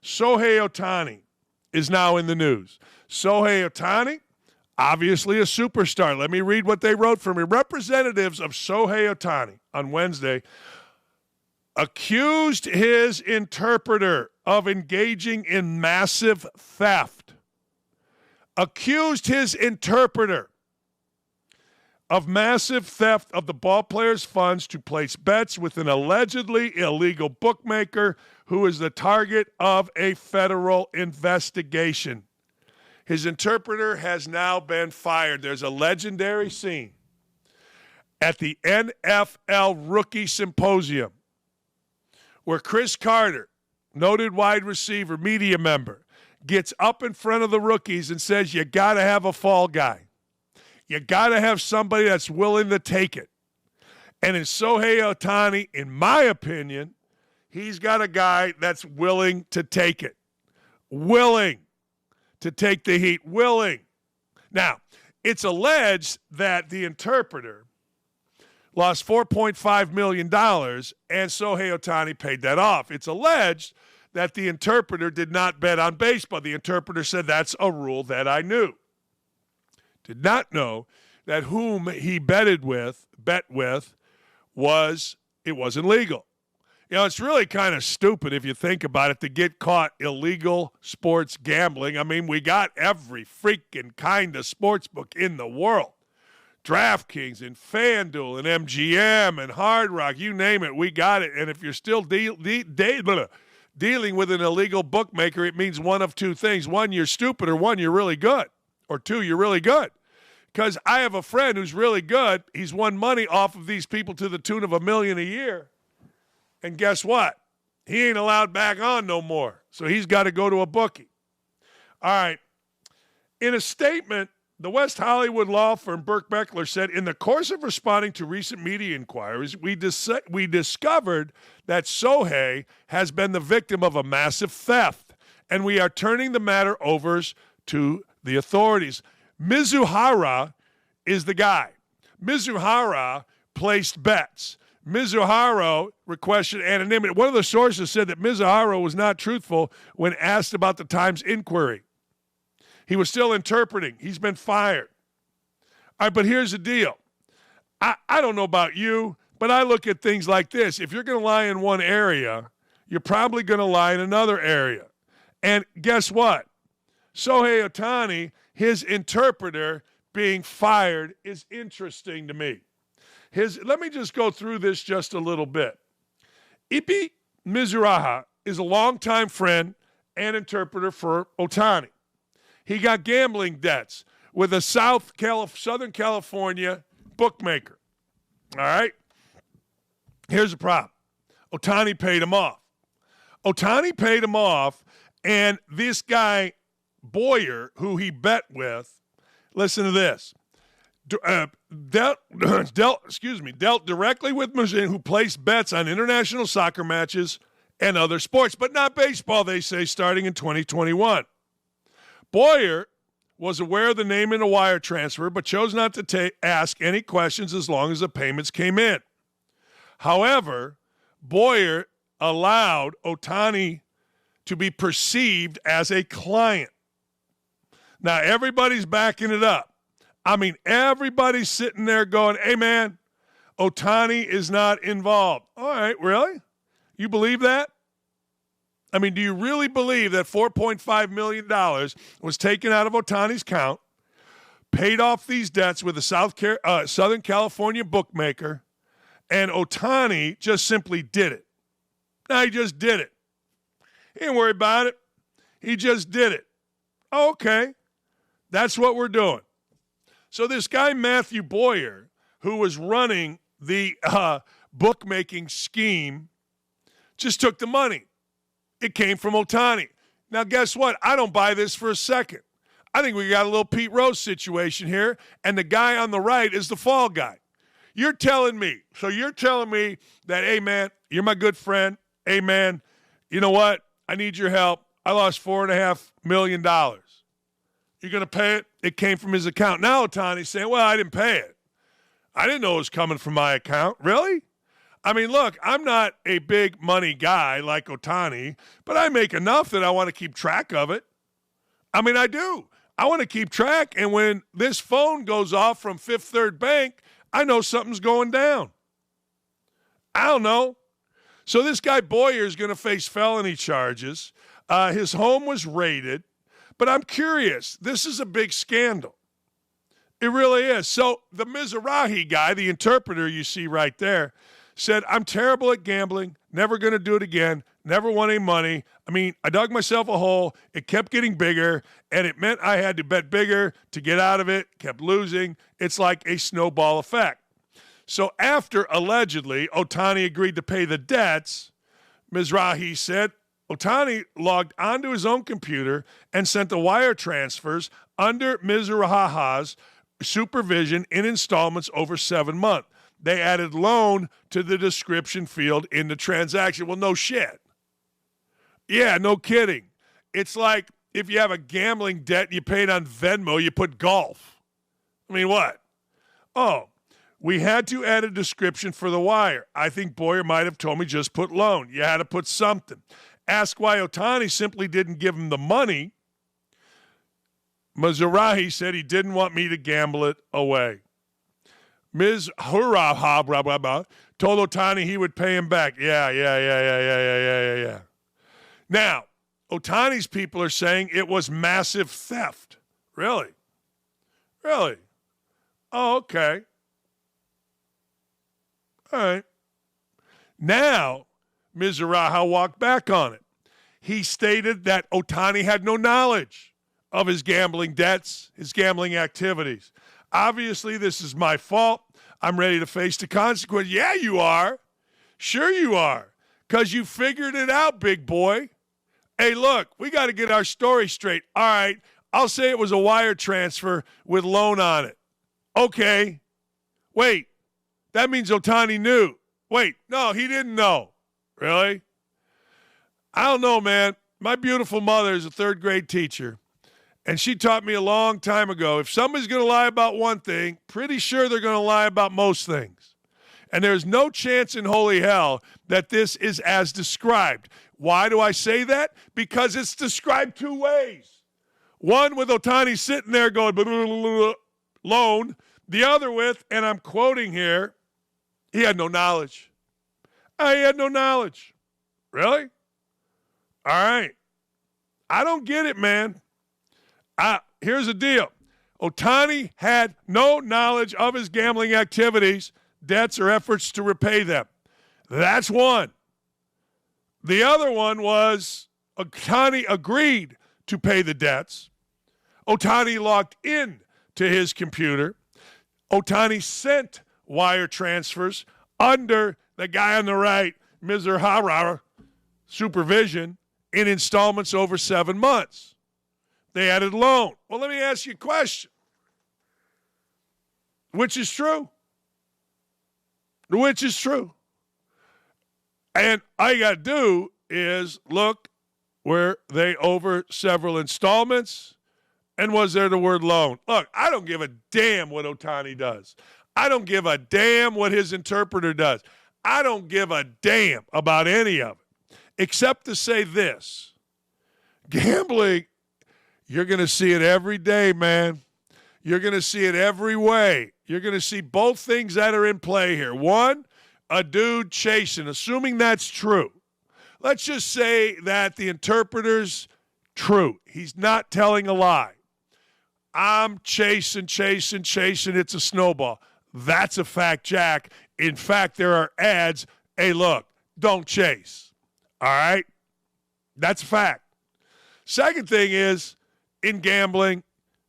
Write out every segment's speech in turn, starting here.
Shohei Ohtani is now in the news. Shohei Ohtani, obviously a superstar. Let me read what they wrote for me. Representatives of Shohei Ohtani on Wednesday accused his interpreter of engaging in massive theft. Accused his interpreter of massive theft of the ballplayers' funds to place bets with an allegedly illegal bookmaker who is the target of a federal investigation. His interpreter has now been fired. There's a legendary scene at the NFL Rookie Symposium where Chris Carter, noted wide receiver, media member, gets up in front of the rookies and says, you got to have a fall guy. You got to have somebody that's willing to take it. And in Shohei Ohtani, in my opinion, he's got a guy that's willing to take it. Willing to take the heat. Willing. Now, it's alleged that the interpreter lost $4.5 million, and Shohei Ohtani paid that off. It's alleged that the interpreter did not bet on baseball. The interpreter said, that's a rule that I knew. Did not know that whom he bet with wasn't legal. You know, it's really kind of stupid if you think about it to get caught illegal sports gambling. I mean, we got every freaking kind of sports book in the world. DraftKings and FanDuel and MGM and Hard Rock, you name it, we got it. And if you're still dealing with an illegal bookmaker, it means one of two things. One, you're stupid, or one, you're really good. Or two, you're really good. Because I have a friend who's really good. He's won money off of these people to the tune of $1 million a year. And guess what? He ain't allowed back on no more. So he's got to go to a bookie. All right. In a statement, the West Hollywood law firm Burke Beckler said, in the course of responding to recent media inquiries, we discovered that Shohei has been the victim of a massive theft, and we are turning the matter over to the authorities. Mizuhara is the guy. Mizuhara placed bets. Mizuhara requested anonymity. One of the sources said that Mizuhara was not truthful when asked about the Times inquiry. He was still interpreting. He's been fired. All right, but here's the deal. I don't know about you, but I look at things like this. If you're going to lie in one area, you're probably going to lie in another area. And guess what? Shohei Ohtani, his interpreter being fired is interesting to me. Let me just go through this just a little bit. Ipi Mizuraha is a longtime friend and interpreter for Ohtani. He got gambling debts with a Southern California bookmaker. All right? Here's the problem. Ohtani paid him off. And this guy, Boyer, who he bet with, listen to this, dealt directly with Mazin, who placed bets on international soccer matches and other sports, but not baseball, they say, starting in 2021. Boyer was aware of the name in a wire transfer, but chose not to ask any questions as long as the payments came in. However, Boyer allowed Ohtani to be perceived as a client. Now, everybody's backing it up. I mean, everybody's sitting there going, hey, man, Ohtani is not involved. All right, really? You believe that? I mean, do you really believe that $4.5 million was taken out of Ohtani's account, paid off these debts with a Southern California bookmaker, and Ohtani just simply did it? No, he just did it. He didn't worry about it. He just did it. Okay, that's what we're doing. So this guy, Matthew Boyer, who was running the bookmaking scheme, just took the money. It came from Ohtani. Now, guess what? I don't buy this for a second. I think we got a little Pete Rose situation here, and the guy on the right is the fall guy. You're telling me that, hey, man, you're my good friend. Hey, man, you know what? I need your help. I lost $4.5 million. You're going to pay it? It came from his account. Now Ohtani's saying, well, I didn't pay it. I didn't know it was coming from my account. Really? I mean, look, I'm not a big money guy like Ohtani, but I make enough that I want to keep track of it. I mean, I do. I want to keep track, and when this phone goes off from Fifth Third Bank, I know something's going down. I don't know. So this guy Boyer is going to face felony charges. His home was raided, but I'm curious. This is a big scandal. It really is. So the Mizrahi guy, the interpreter you see right there, said, I'm terrible at gambling, never going to do it again, never won any money. I mean, I dug myself a hole. It kept getting bigger, and it meant I had to bet bigger to get out of it, kept losing. It's like a snowball effect. So after, allegedly, Ohtani agreed to pay the debts, Mizrahi said Ohtani logged onto his own computer and sent the wire transfers under Mizrahi's supervision in installments over 7 months. They added loan to the description field in the transaction. Well, no shit. Yeah, no kidding. It's like if you have a gambling debt and you pay it on Venmo, you put golf. I mean, what? Oh, we had to add a description for the wire. I think Boyer might have told me just put loan. You had to put something. Ask why Ohtani simply didn't give him the money. Mizrahi said he didn't want me to gamble it away. Ms. Hurrah told Ohtani he would pay him back. Yeah. Now, Ohtani's people are saying it was massive theft. Really? Oh, okay. All right. Now, Mizrahi walked back on it. He stated that Ohtani had no knowledge of his gambling debts, his gambling activities. Obviously, this is my fault. I'm ready to face the consequence. Yeah, you are. Sure you are. Because you figured it out, big boy. Hey, look, we got to get our story straight. All right, I'll say it was a wire transfer with loan on it. Okay. Wait, that means Ohtani knew. Wait, no, he didn't know. Really? I don't know, man. My beautiful mother is a third-grade teacher. And she taught me a long time ago, if somebody's going to lie about one thing, pretty sure they're going to lie about most things. And there's no chance in holy hell that this is as described. Why do I say that? Because it's described two ways. One with Ohtani sitting there going, blah, blah, blah, blah, loan. The other with, and I'm quoting here, he had no knowledge. He had no knowledge. Really? All right. I don't get it, man. Here's the deal. Ohtani had no knowledge of his gambling activities, debts, or efforts to repay them. That's one. The other one was Ohtani agreed to pay the debts. Ohtani logged in to his computer. Ohtani sent wire transfers under the guy on the right, Mizrahi, supervision in installments over 7 months. They added loan. Well, let me ask you a question. Which is true? Which is true? And all you got to do is look, were they over several installments? And was there the word loan? Look, I don't give a damn what Ohtani does. I don't give a damn what his interpreter does. I don't give a damn about any of it, except to say this. Gambling, you're going to see it every day, man. You're going to see it every way. You're going to see both things that are in play here. One, a dude chasing, assuming that's true. Let's just say that the interpreter's true. He's not telling a lie. I'm chasing. It's a snowball. That's a fact, Jack. In fact, there are ads. Hey, look, don't chase. All right? That's a fact. Second thing is, in gambling,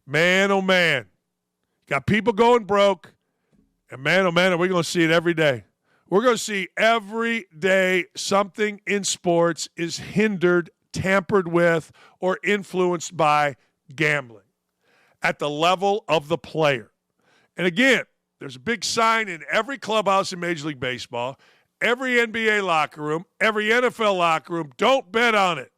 man, oh, man, got people going broke, and man, oh, man, are we going to see it every day. We're going to see every day something in sports is hindered, tampered with, or influenced by gambling at the level of the player. And again, there's a big sign in every clubhouse in Major League Baseball, every NBA locker room, every NFL locker room, don't bet on it.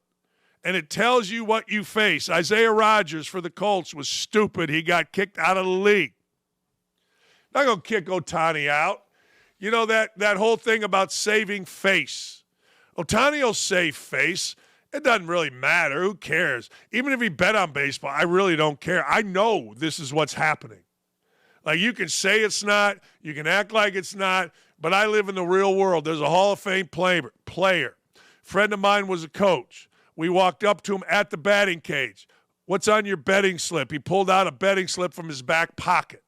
And it tells you what you face. Isaiah Rodgers for the Colts was stupid. He got kicked out of the league. Not going to kick Ohtani out. You know, that whole thing about saving face. Ohtani will save face. It doesn't really matter. Who cares? Even if he bet on baseball, I really don't care. I know this is what's happening. Like, you can say it's not, you can act like it's not, but I live in the real world. There's a Hall of Fame player. Friend of mine was a coach. We walked up to him at the batting cage. What's on your betting slip? He pulled out a betting slip from his back pocket.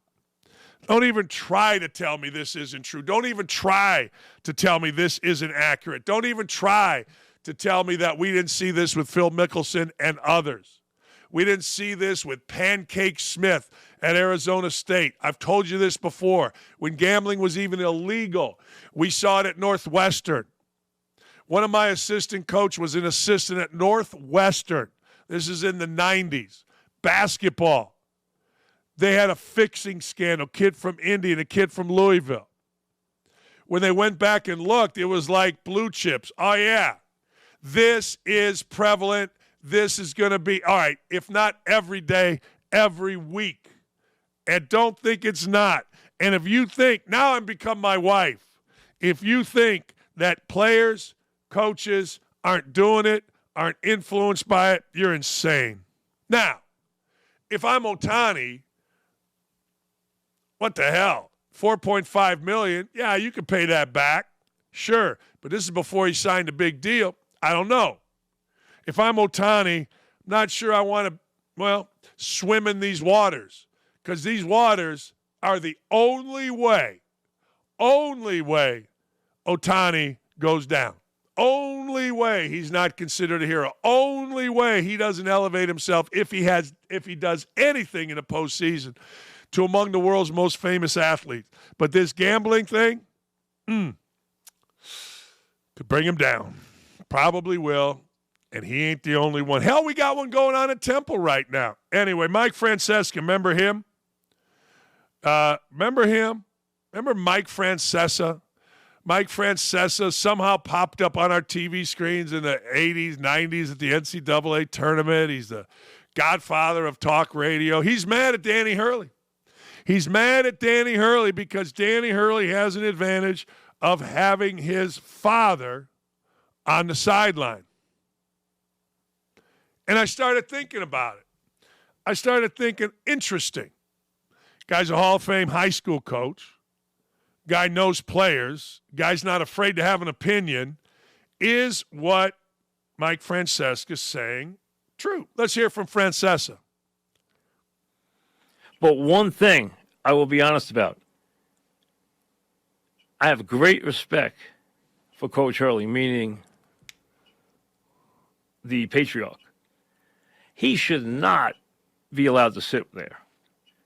Don't even try to tell me this isn't true. Don't even try to tell me this isn't accurate. Don't even try to tell me that we didn't see this with Phil Mickelson and others. We didn't see this with Pancake Smith at Arizona State. I've told you this before. When gambling was even illegal, we saw it at Northwestern. One of my assistant coaches was an assistant at Northwestern. This is in the 90s. Basketball. They had a fixing scandal, kid from Indy and a kid from Louisville. When they went back and looked, it was like blue chips. Oh, yeah, this is prevalent. This is going to be, all right, if not every day, every week. And don't think it's not. And if you think, now I'm become my wife, if you think that players, coaches aren't doing it, aren't influenced by it, you're insane. Now, if I'm Ohtani, what the hell? $4.5 million, yeah, you can pay that back. Sure, but this is before he signed a big deal. I don't know. If I'm Ohtani, not sure I want to, swim in these waters, because these waters are the only way Ohtani goes down. Only way he's not considered a hero. Only way he doesn't elevate himself if he does anything in the postseason to among the world's most famous athletes. But this gambling thing, could bring him down. Probably will. And he ain't the only one. Hell, we got one going on at Temple right now. Anyway, Mike Francesa, remember him? Remember Mike Francesa? Mike Francesa somehow popped up on our TV screens in the 80s, 90s at the NCAA tournament. He's the godfather of talk radio. He's mad at Danny Hurley. He's mad at Danny Hurley because Danny Hurley has an advantage of having his father on the sideline. And I started thinking about it. I started thinking, interesting. Guy's a Hall of Fame high school coach. Guy knows players. Guy's not afraid to have an opinion. Is what Mike Francesa is saying true? Let's hear from Francesa. But one thing I will be honest about. I have great respect for Coach Hurley, meaning the patriarch. He should not be allowed to sit there.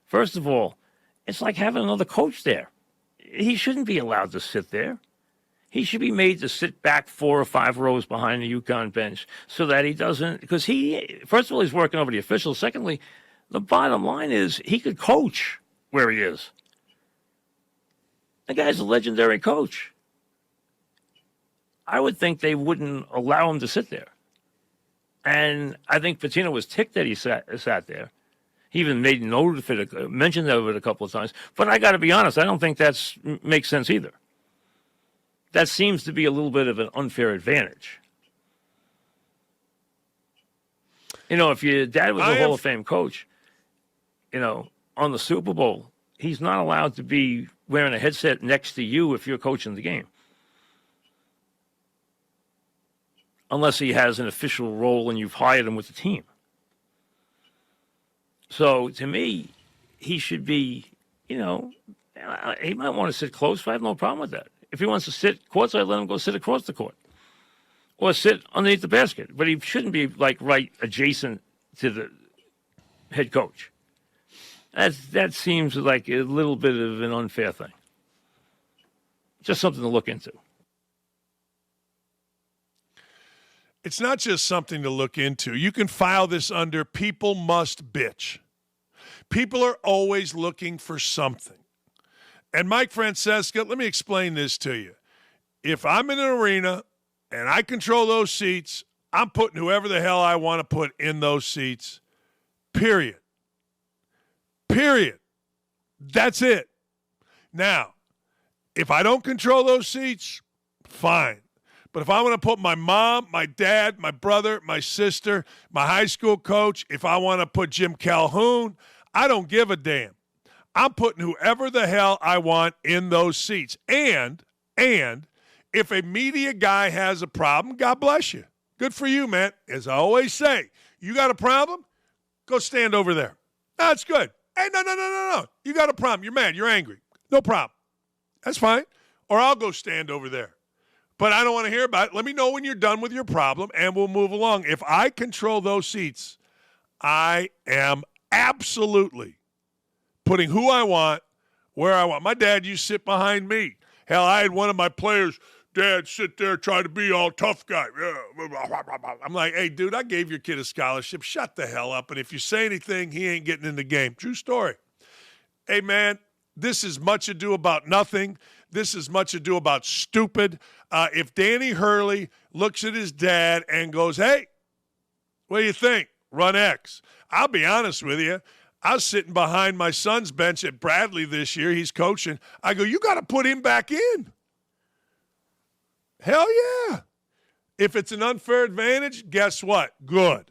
First of all, it's like having another coach there. He shouldn't be allowed to sit there. He should be made to sit back 4 or 5 rows behind the UConn bench so that he doesn't, because first of all, he's working over the officials. Secondly, the bottom line is he could coach where he is. The guy's a legendary coach. I would think they wouldn't allow him to sit there. And I think Patino was ticked that he sat there. He even made note of it, mentioned of it a couple of times. But I got to be honest, I don't think that makes sense either. That seems to be a little bit of an unfair advantage. You know, if your dad was a Hall of Fame coach, you know, on the Super Bowl, he's not allowed to be wearing a headset next to you if you're coaching the game. Unless he has an official role and you've hired him with the team. So, to me, he should be, you know, he might want to sit close. I have no problem with that. If he wants to sit courtside, let him go sit across the court. Or sit underneath the basket. But he shouldn't be, like, right adjacent to the head coach. That seems like a little bit of an unfair thing. Just something to look into. It's not just something to look into. You can file this under people must bitch. People are always looking for something. And Mike Francesa, let me explain this to you. If I'm in an arena and I control those seats, I'm putting whoever the hell I want to put in those seats, period. Period. That's it. Now, If I don't control those seats, fine. But if I want to put my mom, my dad, my brother, my sister, my high school coach, if I want to put Jim Calhoun, I don't give a damn. I'm putting whoever the hell I want in those seats. And if a media guy has a problem, God bless you. Good for you, man. As I always say, you got a problem? Go stand over there. That's good. Hey, no. You got a problem. You're mad. You're angry. No problem. That's fine. Or I'll go stand over there. But I don't want to hear about it. Let me know when you're done with your problem, and we'll move along. If I control those seats, I am absolutely putting who I want, where I want. My dad used to sit behind me. Hell, I had one of my players, dad, sit there, try to be all tough guy. I'm like, hey, dude, I gave your kid a scholarship. Shut the hell up. And if you say anything, he ain't getting in the game. True story. Hey, man, this is much ado about nothing. This is much ado about stupid. If Danny Hurley looks at his dad and goes, hey, what do you think? Run X. I'll be honest with you. I was sitting behind my son's bench at Bradley this year. He's coaching. I go, you got to put him back in. Hell yeah. If it's an unfair advantage, guess what? Good.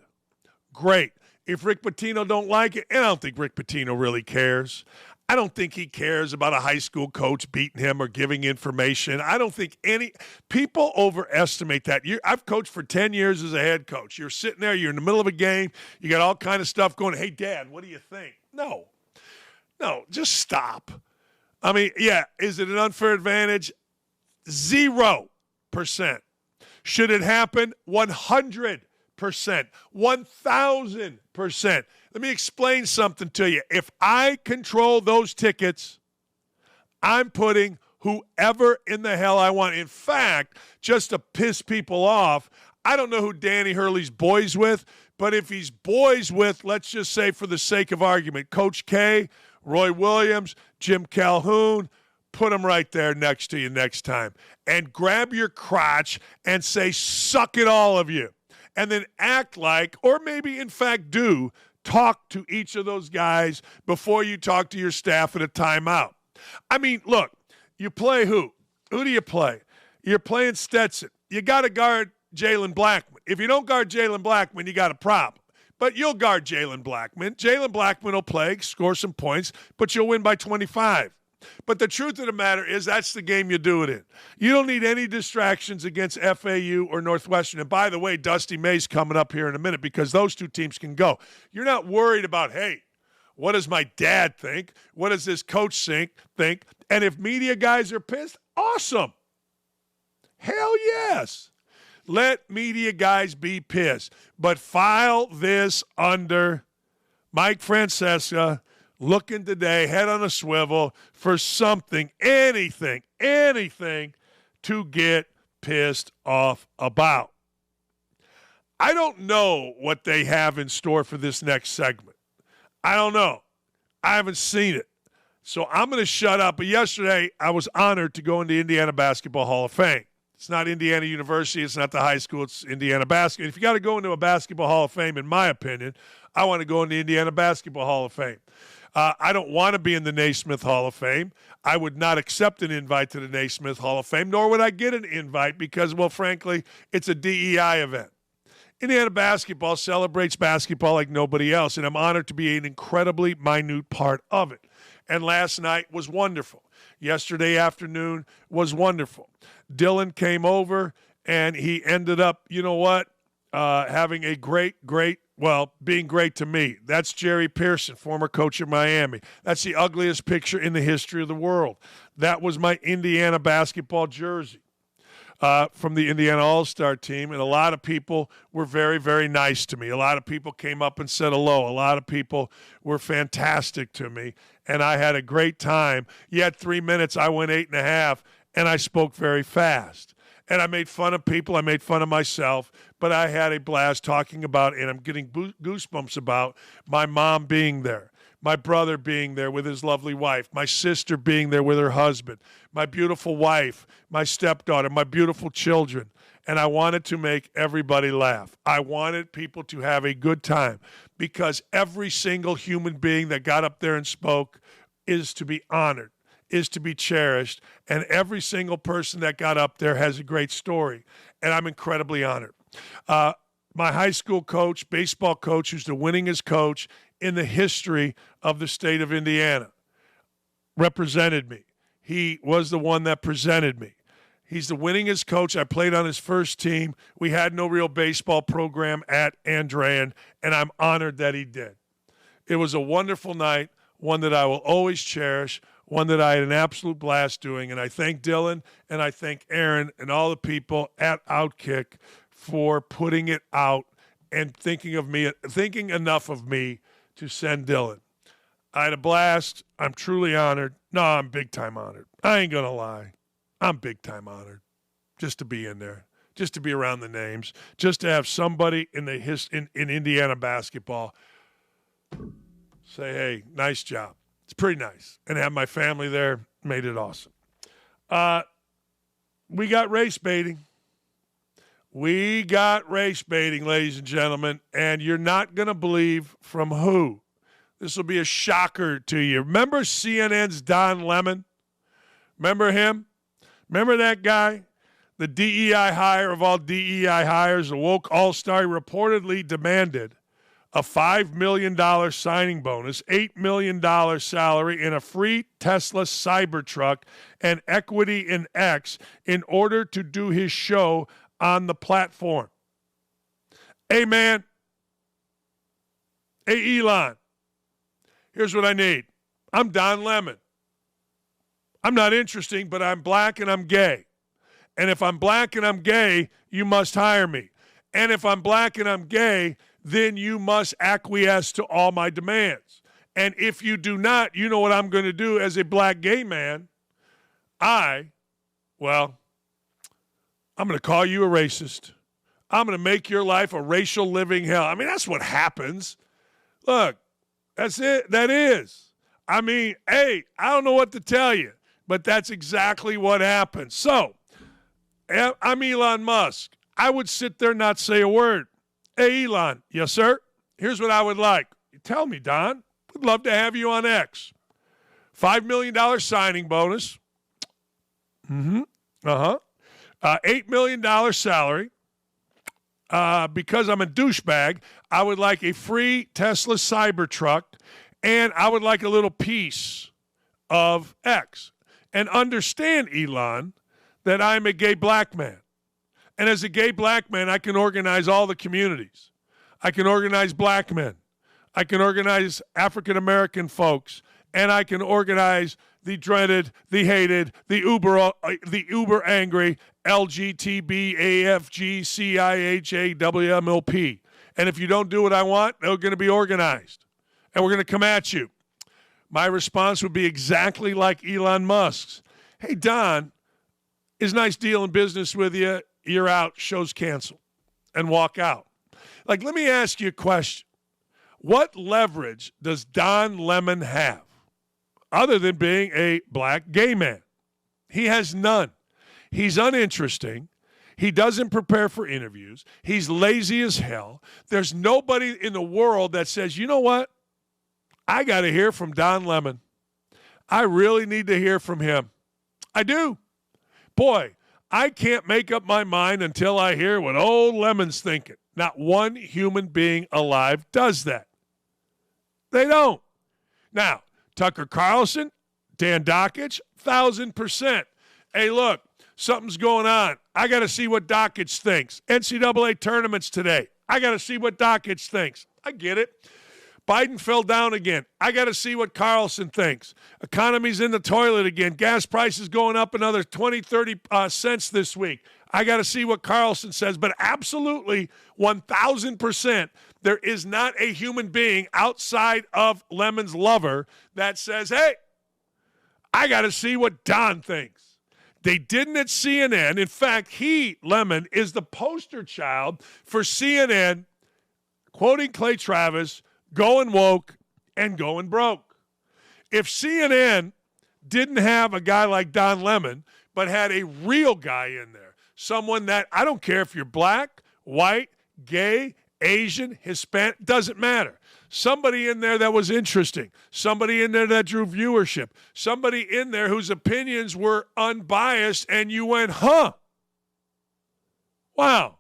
Great. If Rick Pitino don't like it, and I don't think Rick Pitino really cares. I don't think he cares about a high school coach beating him or giving information. I don't think people overestimate that. I've coached for 10 years as a head coach. You're sitting there, you're in the middle of a game, you got all kind of stuff going. Hey, Dad, what do you think? No, just stop. I mean, yeah, is it an unfair advantage? 0%. Should it happen? 100%. 1,000%. Let me explain something to you. If I control those tickets, I'm putting whoever in the hell I want. In fact, just to piss people off, I don't know who Danny Hurley's boys with, but if he's boys with, let's just say for the sake of argument, Coach K, Roy Williams, Jim Calhoun, put them right there next to you next time. And grab your crotch and say, suck it, all of you. And then act like, or maybe in fact do, talk to each of those guys before you talk to your staff at a timeout. I mean, look, you play who? Who do you play? You're playing Stetson. You got to guard Jalen Blackman. If you don't guard Jalen Blackman, you got a problem. But you'll guard Jalen Blackman. Jalen Blackman will play, score some points, but you'll win by 25. But the truth of the matter is that's the game you do it in. You don't need any distractions against FAU or Northwestern. And by the way, Dusty May's coming up here in a minute because those two teams can go. You're not worried about, hey, what does my dad think? What does this coach think? And if media guys are pissed, awesome. Hell yes. Let media guys be pissed. But file this under Mike Francesa, looking today, head on a swivel for something, anything to get pissed off about. I don't know what they have in store for this next segment. I don't know. I haven't seen it. So I'm going to shut up. But yesterday, I was honored to go into Indiana Basketball Hall of Fame. It's not Indiana University. It's not the high school. It's Indiana Basketball. If you got to go into a Basketball Hall of Fame, in my opinion, I want to go into Indiana Basketball Hall of Fame. I don't want to be in the Naismith Hall of Fame. I would not accept an invite to the Naismith Hall of Fame, nor would I get an invite because, well, frankly, it's a DEI event. Indiana basketball celebrates basketball like nobody else, and I'm honored to be an incredibly minute part of it. And last night was wonderful. Yesterday afternoon was wonderful. Dylan came over, and he ended up, you know what, having a being great to me. That's Jerry Pearson, former coach of Miami. That's the ugliest picture in the history of the world. That was my Indiana basketball jersey from the Indiana All-Star team, and a lot of people were very, very nice to me. A lot of people came up and said hello. A lot of people were fantastic to me, and I had a great time. Yet 3 minutes, I went 8.5, and I spoke very fast. And I made fun of people. I made fun of myself. But I had a blast talking about, and I'm getting goosebumps about, my mom being there, my brother being there with his lovely wife, my sister being there with her husband, my beautiful wife, my stepdaughter, my beautiful children. And I wanted to make everybody laugh. I wanted people to have a good time because every single human being that got up there and spoke is to be honored. is to be cherished, and every single person that got up there has a great story, and I'm incredibly honored. My high school coach, baseball coach, who's the winningest coach in the history of the state of Indiana, represented me. He was the one that presented me. He's the winningest coach. I played on his first team. We had no real baseball program at Andrean, and I'm honored that he did. It was a wonderful night, one that I will always cherish, one that I had an absolute blast doing. And I thank Dylan and I thank Aaron and all the people at OutKick for putting it out and thinking enough of me to send Dylan. I had a blast. I'm truly honored. No, I'm big time honored. I ain't going to lie. I'm big time honored just to be in there, just to be around the names, just to have somebody in Indiana basketball say, hey, nice job. It's pretty nice. And have my family there made it awesome. We got race baiting. We got race baiting, ladies and gentlemen, and you're not going to believe from who. This will be a shocker to you. Remember CNN's Don Lemon? Remember him? Remember that guy? The DEI hire of all DEI hires, the woke all-star, reportedly demanded a $5 million signing bonus, $8 million salary, and a free Tesla Cybertruck and equity in X in order to do his show on the platform. Hey, man. Hey, Elon. Here's what I need. I'm Don Lemon. I'm not interesting, but I'm black and I'm gay. And if I'm black and I'm gay, you must hire me. And if I'm black and I'm gay, then you must acquiesce to all my demands. And if you do not, you know what I'm going to do as a black gay man? I'm going to call you a racist. I'm going to make your life a racial living hell. I mean, that's what happens. Look, that's it. That is. I mean, hey, I don't know what to tell you, but that's exactly what happens. So, I'm Elon Musk. I would sit there and not say a word. Hey, Elon. Yes, sir? Here's what I would like. Tell me, Don. Would love to have you on X. $5 million signing bonus. $8 million salary. Because I'm a douchebag, I would like a free Tesla Cybertruck, and I would like a little piece of X. And understand, Elon, that I'm a gay black man. And as a gay black man, I can organize all the communities. I can organize black men. I can organize African-American folks. And I can organize the dreaded, the hated, the uber angry LGTBAFGCIHAWMLP. And if you don't do what I want, they're going to be organized. And we're going to come at you. My response would be exactly like Elon Musk's. Hey, Don, it's nice dealing business with you. You're out. Show's canceled. And walk out. Like, let me ask you a question. What leverage does Don Lemon have other than being a black gay man? He has none. He's uninteresting. He doesn't prepare for interviews. He's lazy as hell. There's nobody in the world that says, you know what? I got to hear from Don Lemon. I really need to hear from him. I do. Boy, I can't make up my mind until I hear what old Lemon's thinking. Not one human being alive does that. They don't. Now, Tucker Carlson, Dan Dakich, 1,000%. Hey, look, something's going on. I got to see what Dakich thinks. NCAA tournaments today. I got to see what Dakich thinks. I get it. Biden fell down again. I got to see what Carlson thinks. Economy's in the toilet again. Gas prices going up another 20, 30 cents this week. I got to see what Carlson says. But absolutely, 1,000%, there is not a human being outside of Lemon's lover that says, hey, I got to see what Don thinks. They didn't at CNN. In fact, Lemon, is the poster child for CNN, quoting Clay Travis, going woke and going broke. If CNN didn't have a guy like Don Lemon, but had a real guy in there, someone that, I don't care if you're black, white, gay, Asian, Hispanic, doesn't matter. Somebody in there that was interesting, somebody in there that drew viewership, somebody in there whose opinions were unbiased, and you went, huh? Wow,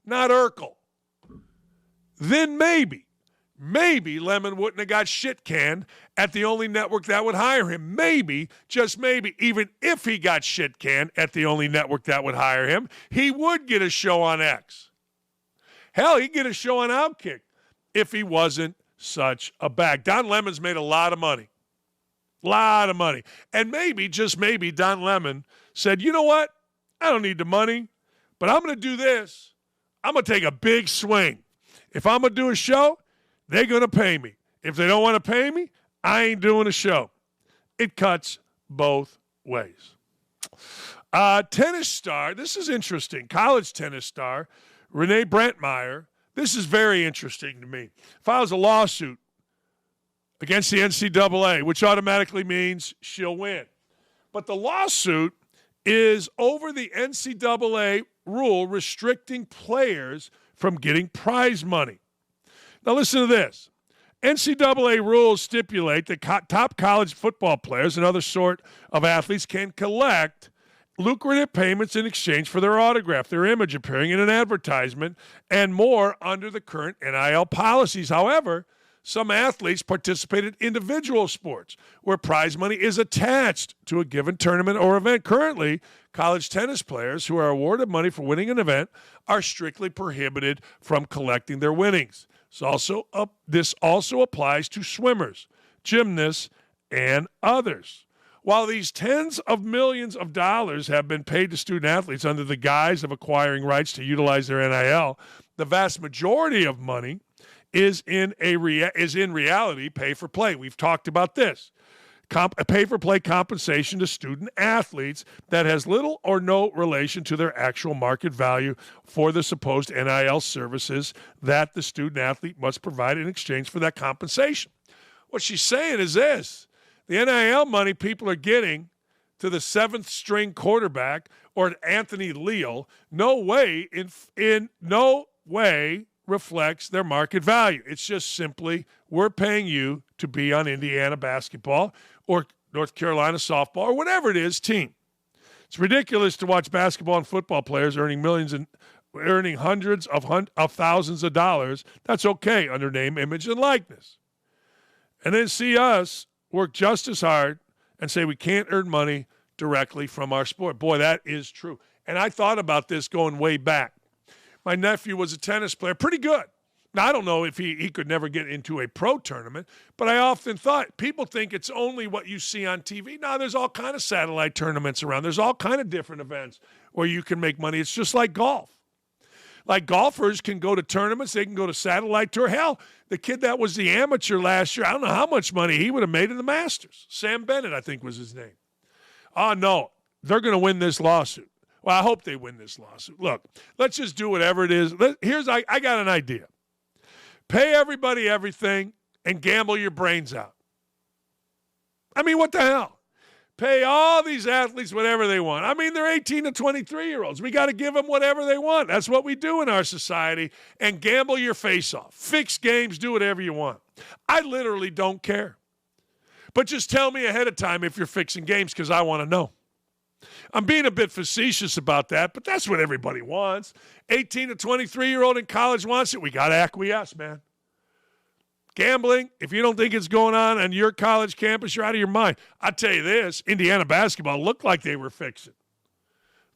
not Urkel. Then maybe Lemon wouldn't have got shit canned at the only network that would hire him. Maybe, just maybe, even if he got shit canned at the only network that would hire him, he would get a show on X. Hell, he'd get a show on OutKick if he wasn't such a bag. Don Lemon's made a lot of money. Lot of money. And maybe, just maybe, Don Lemon said, you know what? I don't need the money, but I'm going to do this. I'm going to take a big swing. If I'm going to do a show, they're going to pay me. If they don't want to pay me, I ain't doing a show. It cuts both ways. Tennis star, this is interesting. College tennis star, Renee Brantmeyer, this is very interesting to me, files a lawsuit against the NCAA, which automatically means she'll win. But the lawsuit is over the NCAA rule restricting players from getting prize money. Now listen to this. NCAA rules stipulate that top college football players and other sort of athletes can collect lucrative payments in exchange for their autograph, their image appearing in an advertisement, and more under the current NIL policies. However, some athletes participate in individual sports where prize money is attached to a given tournament or event. Currently, college tennis players who are awarded money for winning an event are strictly prohibited from collecting their winnings. This also applies to swimmers, gymnasts, and others. While these tens of millions of dollars have been paid to student athletes under the guise of acquiring rights to utilize their NIL, the vast majority of money is in reality pay for play. We've talked about this. Pay for play compensation to student athletes that has little or no relation to their actual market value for the supposed NIL services that the student athlete must provide in exchange for that compensation. What she's saying is this: the NIL money people are getting to the seventh string quarterback or Anthony Leal, in no way reflects their market value. It's just simply, we're paying you to be on Indiana basketball or North Carolina softball or whatever it is team. It's ridiculous to watch basketball and football players earning hundreds of thousands of dollars. That's okay under name, image, and likeness. And then see us work just as hard and say we can't earn money directly from our sport. Boy, that is true. And I thought about this going way back. My nephew was a tennis player, pretty good. Now, I don't know if he could never get into a pro tournament, but I often thought, people think it's only what you see on TV. No, there's all kind of satellite tournaments around. There's all kind of different events where you can make money. It's just like golf. Like golfers can go to tournaments, they can go to satellite tour. Hell, the kid that was the amateur last year, I don't know how much money he would have made in the Masters. Sam Bennett, I think was his name. Oh, no, they're going to win this lawsuit. Well, I hope they win this lawsuit. Look, let's just do whatever it is. I got an idea. Pay everybody everything and gamble your brains out. I mean, what the hell? Pay all these athletes whatever they want. I mean, they're 18 to 23-year-olds. We got to give them whatever they want. That's what we do in our society. And gamble your face off. Fix games. Do whatever you want. I literally don't care. But just tell me ahead of time if you're fixing games, because I want to know. I'm being a bit facetious about that, but that's what everybody wants. 18 to 23-year-old in college wants it. We got to acquiesce, man. Gambling, if you don't think it's going on your college campus, you're out of your mind. I tell you this, Indiana basketball looked like they were fixing.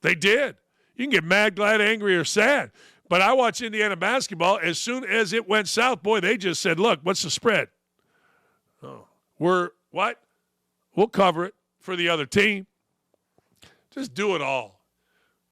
They did. You can get mad, glad, angry, or sad. But I watch Indiana basketball. As soon as it went south, boy, they just said, look, what's the spread? Oh, we'll cover it for the other team. Just do it all.